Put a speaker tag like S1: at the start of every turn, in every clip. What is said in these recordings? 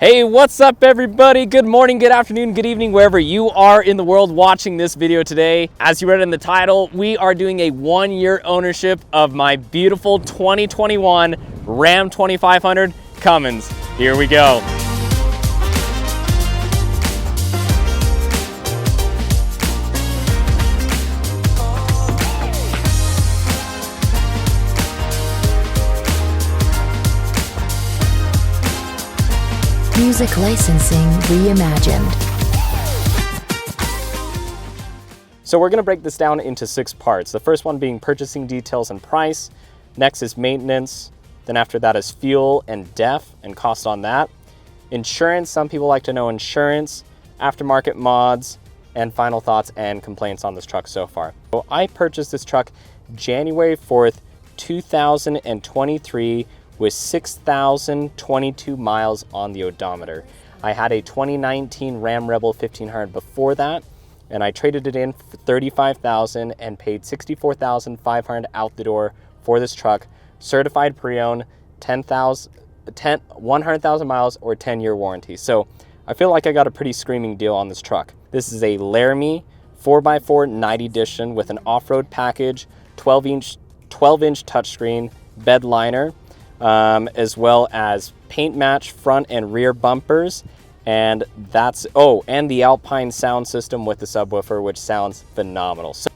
S1: Hey, what's up everybody? Good morning, good afternoon, good evening, wherever you are in the world watching this video today. As you read in the title, we are doing a 1-year ownership of my beautiful 2021 Ram 2500 Cummins. Here we go.
S2: Music licensing reimagined.
S1: So we're gonna break this down into 6 parts. The first one being purchasing details and price. Next is maintenance. Then after that is fuel and DEF and cost on that. Insurance, some people like to know insurance, aftermarket mods, and final thoughts and complaints on this truck so far. So I purchased this truck January 4th, 2023 with 6,022 miles on the odometer. I had a 2019 Ram Rebel 1500 before that, and I traded it in for $35,000 and paid $64,500 out the door for this truck, certified pre-owned, 100,000 miles or 10-year warranty. So I feel like I got a pretty screaming deal on this truck. This is a Laramie 4x4 Night Edition with an off-road package, 12-inch touchscreen, bed liner, as well as paint match front and rear bumpers, and that's and the Alpine sound system with the subwoofer, which sounds phenomenal. So,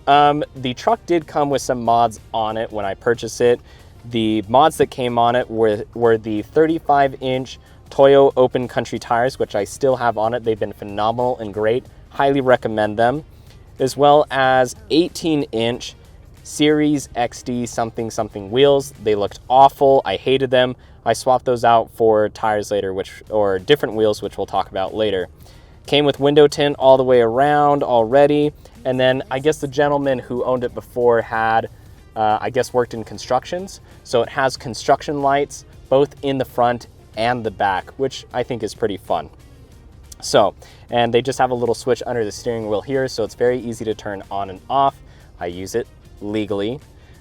S1: the truck did come with some mods on it when I purchased it. The mods that came on it were the 35-inch Toyo Open Country tires, which I still have on it. They've been phenomenal and great. Highly recommend them, as well as 18-inch Series XD something wheels. They looked awful. I hated them. I swapped those out for tires later, or different wheels, which we'll talk about later. Came with window tint all the way around already. And then I guess the gentleman who owned it before had, I guess, worked in constructions. So it has construction lights both in the front and the back, which I think is pretty fun. So, and they just have a little switch under the steering wheel here, so it's very easy to turn on and off. I use it legally.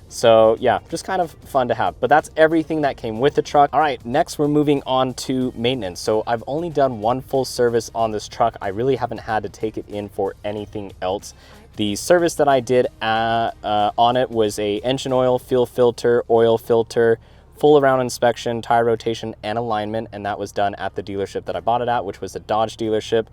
S1: So yeah, just kind of fun to have. But that's everything that came with the truck. All right, next we're moving on to maintenance. So I've only done 1 full service on this truck. I really haven't had to take it in for anything else. The service that I did on it was a engine oil, fuel filter, oil filter, full around inspection, tire rotation, and alignment, and that was done at the dealership that I bought it at, which was the Dodge dealership.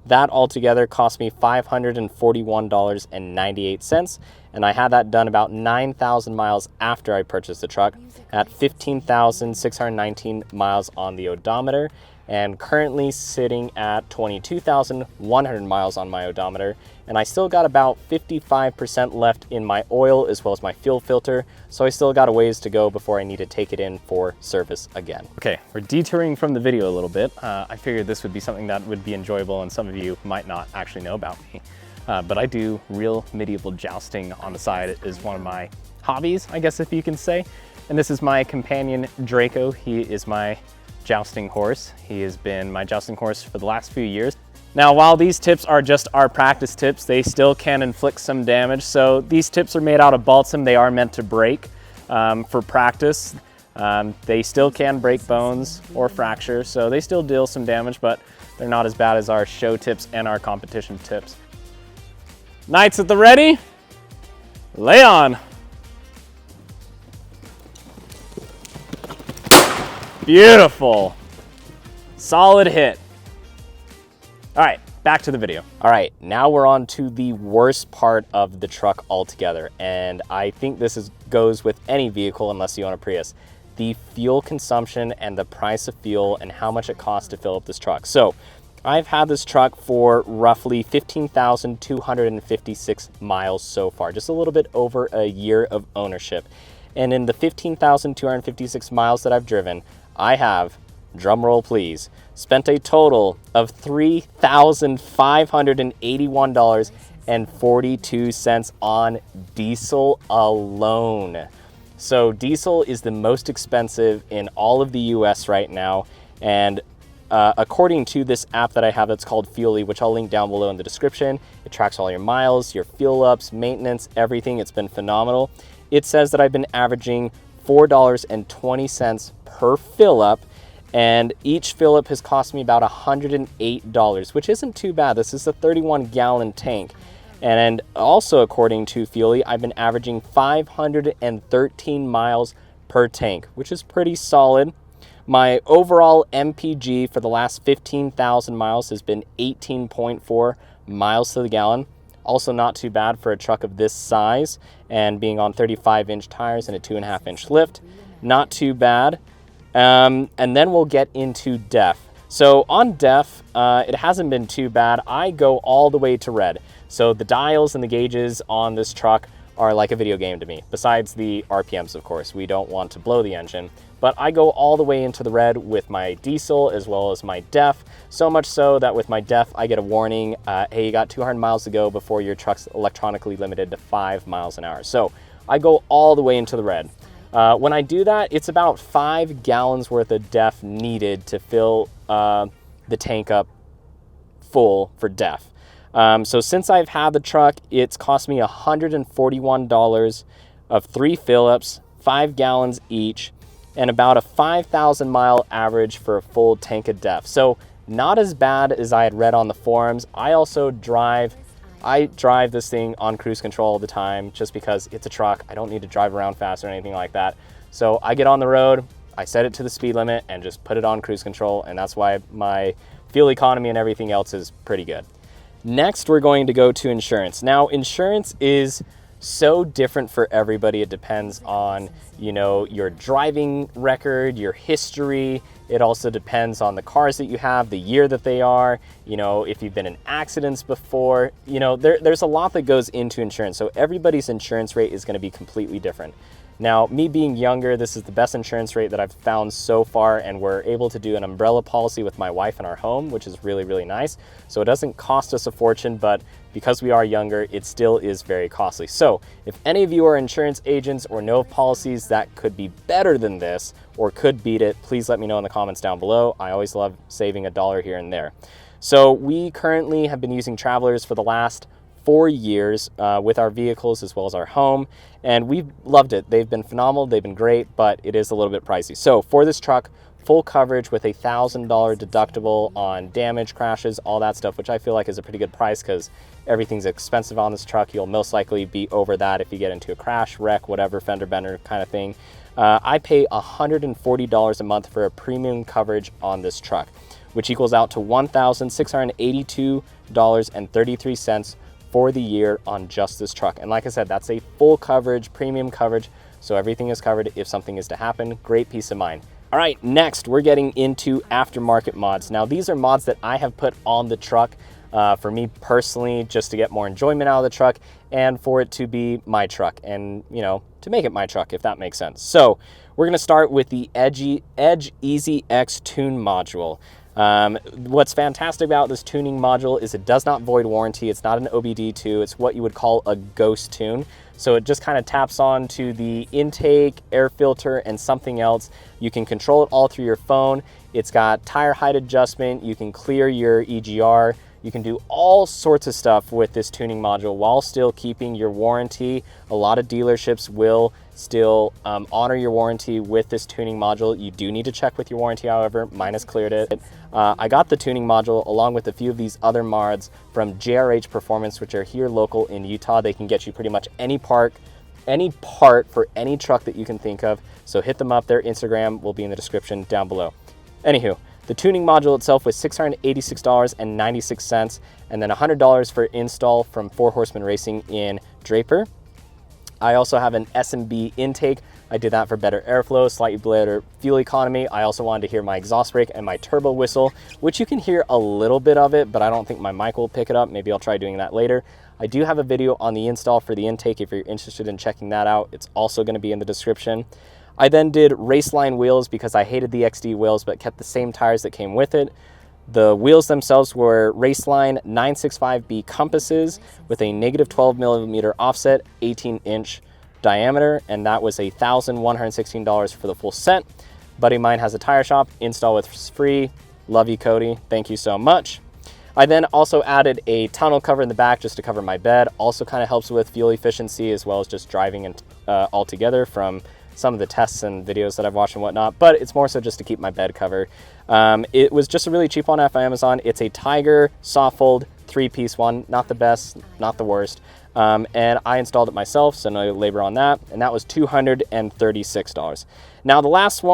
S1: That altogether cost me $541.98, and I had that done about 9,000 miles after I purchased the truck at 15,619 miles on the odometer, and currently sitting at 22,100 miles on my odometer. And I still got about 55% left in my oil as well as my fuel filter, so I still got a ways to go before I need to take it in for service again. Okay, we're detouring from the video a little bit. I figured this would be something that would be enjoyable, and some of you might not actually know about me. But I do real medieval jousting on the side. It is one of my hobbies, I guess, if you can say. And this is my companion, Draco. He is my jousting horse. He has been my jousting horse for the last few years. Now, while these tips are just our practice tips, they still can inflict some damage. So these tips are made out of balsam. They are meant to break for practice. They still can break bones or fracture, so they still deal some damage, but they're not as bad as our show tips and our competition tips. Knights at the ready, lay on. Beautiful, solid hit. All right, back to the video. All right, now we're on to the worst part of the truck altogether, and I think this goes with any vehicle unless you own a Prius. The fuel consumption and the price of fuel and how much it costs to fill up this truck. So I've had this truck for roughly 15,256 miles so far, just a little bit over a year of ownership. And in the 15,256 miles that I've driven, I have, drum roll please, spent a total of $3,581.42 on diesel alone. So diesel is the most expensive in all of the US right now, and according to this app that I have that's called Fuely, which I'll link down below in the description, it tracks all your miles, your fuel ups, maintenance, everything. It's been phenomenal. It says that I've been averaging $4.20 per fill up, and each fill-up has cost me about $108, which isn't too bad. This is a 31-gallon tank. And also, according to Fuely, I've been averaging 513 miles per tank, which is pretty solid. My overall MPG for the last 15,000 miles has been 18.4 miles to the gallon. Also not too bad for a truck of this size and being on 35-inch tires and a 2.5-inch lift. Not too bad. And then we'll get into def. So on def, it hasn't been too bad. I go all the way to red. So the dials and the gauges on this truck are like a video game to me, besides the RPMs, of course. We don't want to blow the engine. But I go all the way into the red with my diesel as well as my def, so much so that with my def, I get a warning, hey, you got 200 miles to go before your truck's electronically limited to 5 miles an hour. So I go all the way into the red. When I do that, it's about 5 gallons worth of def needed to fill the tank up full for def. So since I've had the truck, it's cost me $141 of 3 fill-ups, 5 gallons each, and about a 5,000 mile average for a full tank of def. So not as bad as I had read on the forums. I drive this thing on cruise control all the time just because it's a truck. I don't need to drive around fast or anything like that. So I get on the road, I set it to the speed limit and just put it on cruise control, and that's why my fuel economy and everything else is pretty good. Next, we're going to go to insurance. Now, insurance is so different for everybody. It depends on, your driving record, your history. It also depends on the cars that you have, the year that they are, if you've been in accidents before. There's a lot that goes into insurance. So everybody's insurance rate is going to be completely different. Now, me being younger, this is the best insurance rate that I've found so far, and we're able to do an umbrella policy with my wife in our home, which is really, really nice. So it doesn't cost us a fortune, but because we are younger, it still is very costly. So if any of you are insurance agents or know of policies that could be better than this or could beat it, please let me know in the comments down below. I always love saving a dollar here and there. So we currently have been using Travelers for the last 4 years with our vehicles as well as our home, and we've loved it. They've been phenomenal, they've been great, but it is a little bit pricey. So for this truck, full coverage with a $1,000 deductible on damage, crashes, all that stuff, which I feel like is a pretty good price because everything's expensive on this truck. You'll most likely be over that if you get into a crash, wreck, whatever, fender bender kind of thing. I pay $140 a month for a premium coverage on this truck, which equals out to $1,682.33 for the year on just this truck. And like I said, that's a full coverage, premium coverage, so everything is covered if something is to happen. Great peace of mind. All right, next we're getting into aftermarket mods. Now these are mods that I have put on the truck for me personally, just to get more enjoyment out of the truck and for it to be my truck and, to make it my truck, if that makes sense. So we're gonna start with the Edge Easy X Tune module. What's fantastic about this tuning module is it does not void warranty. It's not an OBD2. It's what you would call a ghost tune. So it just kind of taps on to the intake, air filter, and something else. You can control it all through your phone. It's got tire height adjustment. You can clear your EGR. You can do all sorts of stuff with this tuning module while still keeping your warranty. A lot of dealerships will still honor your warranty with this tuning module. You do need to check with your warranty, however. Mine has cleared it. I got the tuning module along with a few of these other mods from JRH Performance, which are here local in Utah. They can get you pretty much any part for any truck that you can think of. So hit them up. Their Instagram will be in the description down below. Anywho, the tuning module itself was $686.96, and then $100 for install from 4 Horsemen Racing in Draper. I also have an S&B intake. I did that for better airflow, slightly better fuel economy. I also wanted to hear my exhaust brake and my turbo whistle, which you can hear a little bit of it, but I don't think my mic will pick it up. Maybe I'll try doing that later. I do have a video on the install for the intake if you're interested in checking that out. It's also going to be in the description. I then did Raceline wheels because I hated the XD wheels but kept the same tires that came with it. The wheels themselves were Raceline 965B compasses with a negative 12 millimeter offset, 18-inch diameter, and that was $1,116 for the full set. Buddy of mine has a tire shop. Install with free. Love you, Cody. Thank you so much. I then also added a tonneau cover in the back just to cover my bed. Also kind of helps with fuel efficiency as well as just driving and all together from some of the tests and videos that I've watched and whatnot, but it's more so just to keep my bed covered. It was just a really cheap one off Amazon. It's a Tiger soft fold 3-piece one, not the best, not the worst. And I installed it myself, so no labor on that, and that was $236. Now the last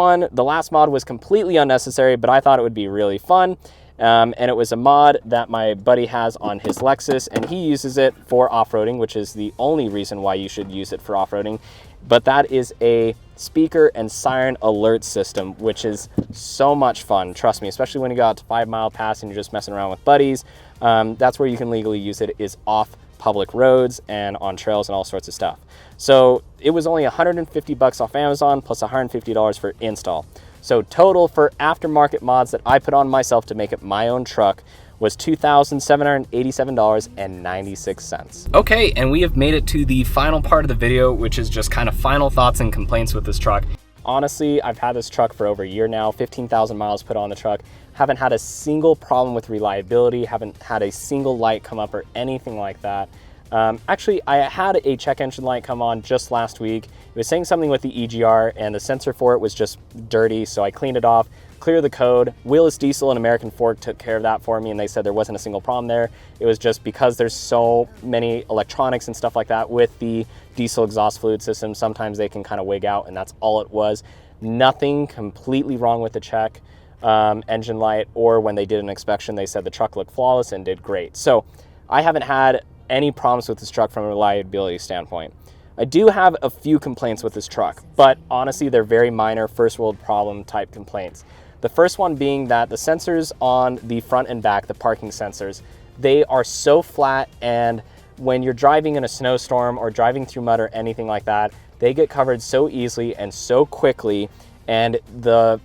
S1: mod was completely unnecessary, but I thought it would be really fun. And it was a mod that my buddy has on his Lexus, and he uses it for off-roading, which is the only reason why you should use it for off-roading. But that is a speaker and siren alert system, which is so much fun. Trust me, especially when you go out to 5 Mile Pass and you're just messing around with buddies. That's where you can legally use it, is off public roads and on trails and all sorts of stuff. So it was only $150 off Amazon plus $150 for install. So total for aftermarket mods that I put on myself to make it my own truck was $2,787.96. Okay, and we have made it to the final part of the video, which is just kind of final thoughts and complaints with this truck. Honestly, I've had this truck for over a year now, 15,000 miles put on the truck. Haven't had a single problem with reliability, haven't had a single light come up or anything like that. Actually, I had a check engine light come on just last week. It was saying something with the EGR and the sensor for it was just dirty, so I cleaned it off, cleared the code. Wheelless Diesel and American Fork took care of that for me, and they said there wasn't a single problem there. It was just because there's so many electronics and stuff like that with the diesel exhaust fluid system, sometimes they can kind of wig out, and that's all it was. Nothing completely wrong with the check engine light, or when they did an inspection, they said the truck looked flawless and did great. So I haven't had any problems with this truck from a reliability standpoint. I do have a few complaints with this truck, but honestly, they're very minor first world problem type complaints. The first one being that the sensors on the front and back, the parking sensors, they are so flat, and when you're driving in a snowstorm or driving through mud or anything like that, they get covered so easily and so quickly, and the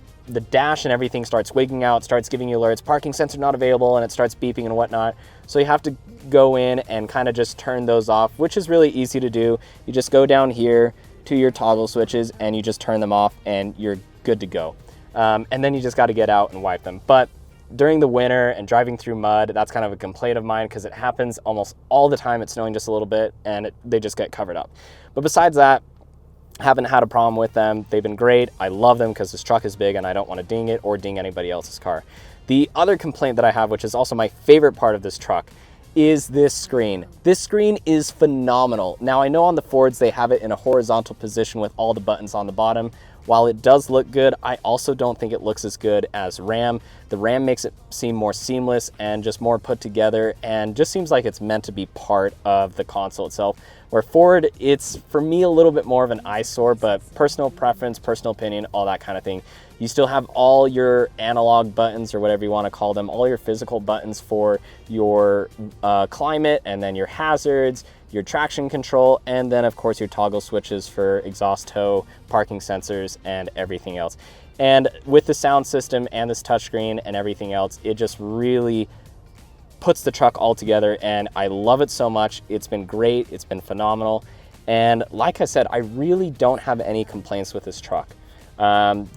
S1: dash and everything starts wigging out, starts giving you alerts, parking sensor not available, and it starts beeping and whatnot. So you have to go in and kind of just turn those off, which is really easy to do. You just go down here to your toggle switches and you just turn them off and you're good to go. And then you just got to get out and wipe them. But during the winter and driving through mud, that's kind of a complaint of mine because it happens almost all the time. It's snowing just a little bit and they just get covered up. But besides that, haven't had a problem with them. They've been great. I love them because this truck is big and I don't want to ding it or ding anybody else's car. The other complaint that I have, which is also my favorite part of this truck, is this screen. This screen is phenomenal. Now I know on the Fords they have it in a horizontal position with all the buttons on the bottom. While it does look good, I also don't think it looks as good as Ram. The Ram makes it seem more seamless and just more put together and just seems like it's meant to be part of the console itself. Where Ford, it's for me a little bit more of an eyesore, but personal preference, personal opinion, all that kind of thing. You still have all your analog buttons or whatever you want to call them, all your physical buttons for your climate and then your hazards, your traction control, and then of course your toggle switches for exhaust tow, parking sensors, and everything else. And with the sound system and this touchscreen and everything else, it just really puts the truck all together, and I love it so much. It's been great, it's been phenomenal, and like I said, I really don't have any complaints with this truck.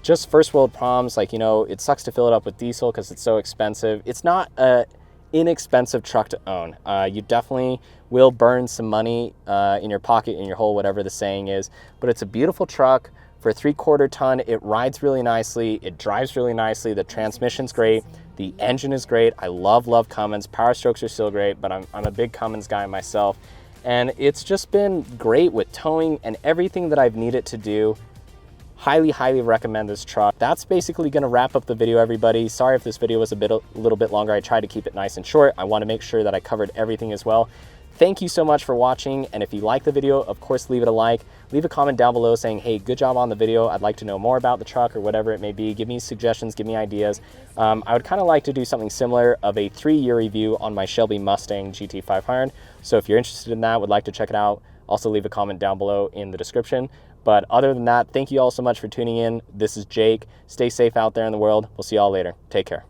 S1: Just first world problems, like, you know, it sucks to fill it up with diesel because it's so expensive. It's not a inexpensive truck to own. You definitely will burn some money in your pocket, in your hole, whatever the saying is, but it's a beautiful truck. For a 3/4 ton, it rides really nicely, it drives really nicely, the transmission's great, the engine is great. I love Cummins. Power strokes are still great, but I'm a big Cummins guy myself, and it's just been great with towing and everything that I've needed to do. Highly recommend this truck. That's basically going to wrap up the video, everybody. Sorry if this video was a little bit longer. I tried to keep it nice and short. I want to make sure that I covered everything as well. Thank you so much for watching, and if you like the video, of course, leave it a like. Leave a comment down below saying, hey, good job on the video. I'd like to know more about the truck or whatever it may be. Give me suggestions, give me ideas. I would kind of like to do something similar of a 3-year review on my Shelby Mustang GT500. So if you're interested in that, would like to check it out, also leave a comment down below in the description. But other than that, thank you all so much for tuning in. This is Jake. Stay safe out there in the world. We'll see y'all later. Take care.